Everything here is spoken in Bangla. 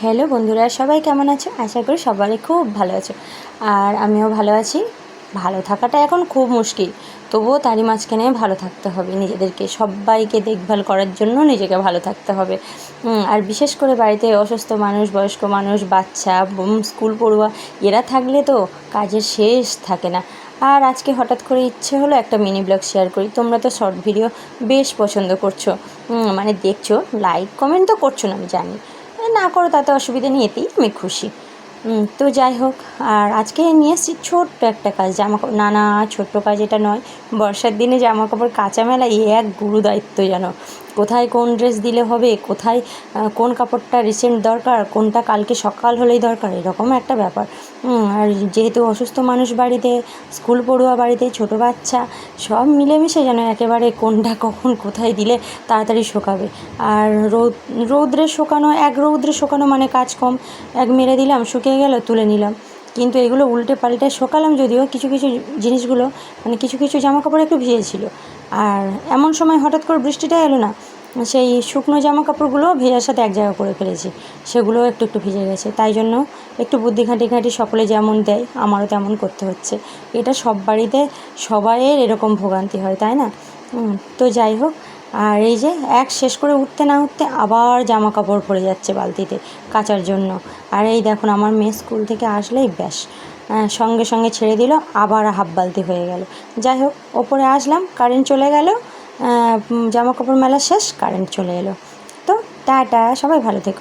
হ্যালো বন্ধুরা, সবাই কেমন আছো? আশা করি সবাই খুব ভালো আছো। আর আমিও ভালো আছি। ভালো থাকাটা এখন খুব মুশকিল, তবুও তারই মাঝখানে ভালো থাকতে হবে। নিজেদেরকে সবাইকে দেখভাল করার জন্য নিজেকে ভালো থাকতে হবে। আর বিশেষ করে বাড়িতে অসুস্থ মানুষ, বয়স্ক মানুষ, বাচ্চা, স্কুল পড়ুয়া এরা থাকলে তো কাজের শেষ থাকে না। আর আজকে হঠাৎ করে ইচ্ছে হলো একটা মিনি ব্লগ শেয়ার করি। তোমরা তো শর্ট ভিডিও বেশ পছন্দ করছো, মানে দেখছো, লাইক কমেন্ট তো করছো না আমি জানি, না করো তাতে অসুবিধা নেই, এতেই আমি খুশি। তো যাই হোক, আর আজকে নিয়ে এসেছি ছোট্ট একটা কাজ, না না, ছোট্ট কাজ এটা নয়। বর্ষার দিনে জামা কাপড় কাচা মেলা এক গুরু দায়িত্ব যেন। কোথায় কোন ড্রেস দিলে হবে, কোথায় কোন কাপড়টা রিসেন্ট দরকার, কোনটা কালকে সকাল হলেই দরকার, এরকম একটা ব্যাপার। আর যেহেতু অসুস্থ মানুষ বাড়িতে, স্কুল পড়ুয়া বাড়িতে, ছোটো বাচ্চা, সব মিলেমিশে যেন একেবারে কোনটা কখন কোথায় দিলে তাড়াতাড়ি শুকাবে। আর রৌদ্রে শুকানো মানে কাজ কম, এক মেরে দিলাম, শুকিয়ে গেল, তুলে নিলাম। কিন্তু এগুলো উল্টে পাল্টে শোকালাম, যদিও কিছু কিছু জিনিসগুলো, মানে কিছু কিছু জামা কাপড় একটু ভিজেছিল। আর এমন সময় হঠাৎ করে বৃষ্টিটা এলো না, সেই শুকনো জামা কাপড়গুলো ভেজার সাথে এক জায়গা করে ফেলেছি, সেগুলোও একটু একটু ভিজে গেছে। তাই জন্য একটু বুদ্ধি ঘাঁটি সকলে যেমন দেয় আমারও তেমন করতে হচ্ছে। এটা সব বাড়িতে সবাইয়ের এরকম ভোগান্তি হয়, তাই না? তো যাই হোক, আর এই যে এক শেষ করে উঠতে না উঠতে আবার জামা কাপড় পড়ে যাচ্ছে বালতিতে কাচার জন্য। আর এই দেখুন, আমার মেয়ে স্কুল থেকে আসলেই ব্যাস সঙ্গে সঙ্গে ছেড়ে দিল, আবার হাফ বালতি হয়ে গেল। যাই হোক, ওপরে আসলাম, কারেন্ট চলে গেল, জামা কাপড় মেলা শেষ, কারেন্ট চলে এলো। তো টাটা, সবাই ভালো থেকো।